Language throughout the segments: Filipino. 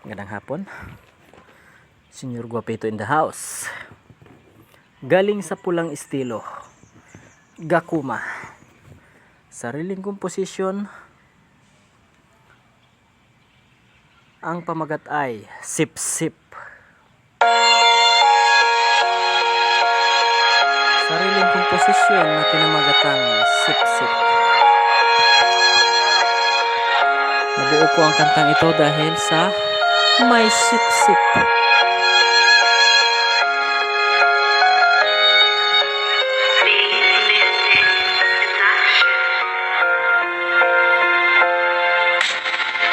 Magandang hapon. Senyor Guapito in the house. Galing sa pulang estilo, Gakuma. Sariling komposisyon. Ang pamagat ay Sip Sip. Sariling komposisyon na pinamagatang Sip Sip. Nabuo ko ang kantang ito dahil sa may sip sip.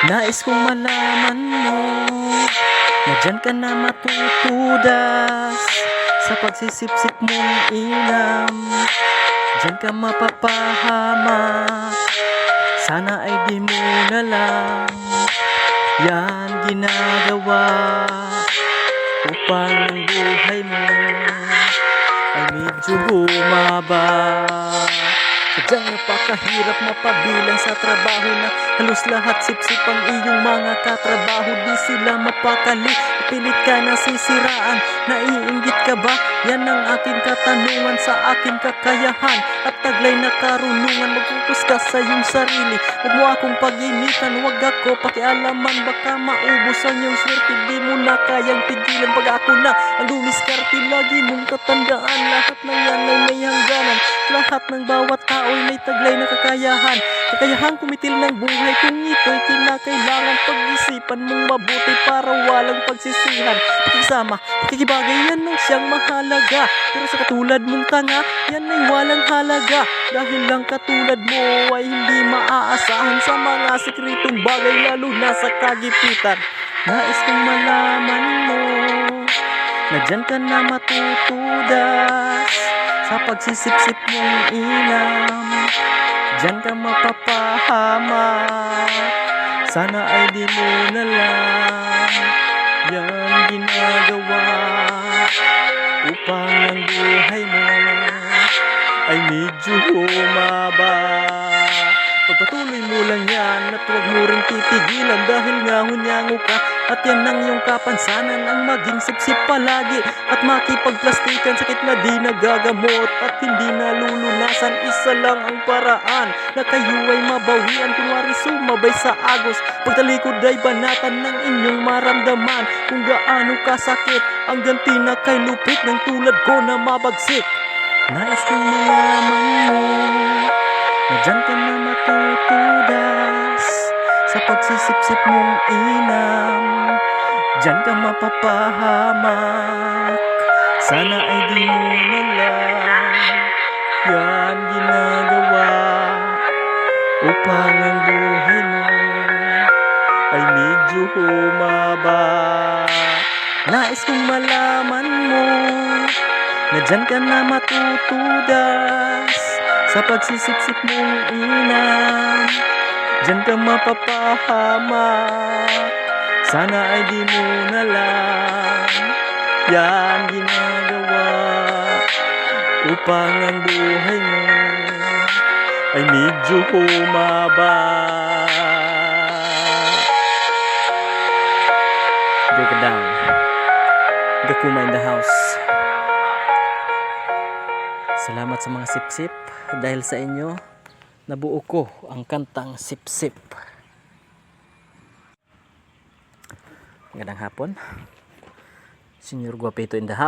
Nais kong malaman mo na dyan ka na matutudas sa pagsisip-sip mong inam. Dyan ka mapapahamak, sana ay di mo na lang yan ginagawa upang ang buhay mo ay medyo humaba. Sadyang napakahirap mapabilang sa trabaho na halos lahat sip-sip ang iyong mga katrabaho. Di sila mapakali, pilit ka na sisiraan. Naiinggit ka ba? Yan ang aking katanungan sa aking kakayahan at taglay na karunungan. Mag-focus ka sa iyong sarili, huwag mo akong pag-initan, huwag ako pakialaman. Baka maubos ang iyong swerte, di mo na kayang pigilan. Pag ako na ang dumiskarte, lagi mong tatandaan, lahat ng yan ay may hangganan. Lahat ng bawat tao ay may taglay na kakayahan. Kakayahang kumitil ng buhay, kung ito'y kinakailangan pag-isipan mong mabuti para walang pagsisihan. Pakisama, pakikibagay, yan ang siyang mahalaga. Pero sa katulad mong tanga, yan ay walang halaga. Dahil lang katulad mo ay hindi maaasahan sa mga sikretong bagay, lalo na sa kagipitan. Nais kong malaman mo na dyan ka na matutudas sa pagsisip-sip mong inam. Dyan ka mapapahamak, sana ay di mo na lang yan ginagawa upang ang buhay mo ay medyo humaba. Pagpatuloy mo lang yan at huwag mo rin titigilan, dahil nga hunyango ka at yan ang iyong kapansanan, ang maging sip-sip palagi at makipagplastikan. Sakit na di nagagamot at hindi nalulunasan, isa lang ang paraan na kayo ay mabawian. Kunwari sumabay sa agos, pagtalikod ay banatan ng inyong maramdaman kung gaano kasakit ang ganti na kay lupit ng tulad ko na mabagsik. Nais kong malaman mo na dyan ka na matutudas sa pagsisip-sip mong inam. Dyan ka mapapahamak, sana ay di mo na lang yan ginagawa upang ang buhay mo ay medyo humaba. Nais kong malaman mo na dyan ka na matutudas sa pagsisip-sip mong inam. Dyan ka mapapahamak, sana ay di mo na lang yan ginagawa upang ang buhay mo ay medyo humaba. Break it down. Gakuma in the house. Salamat sa mga sip-sip. Dahil sa inyo, nabuo ko ang kantang Sip Sip. Magandang hapon. Senyor Guapito in the house.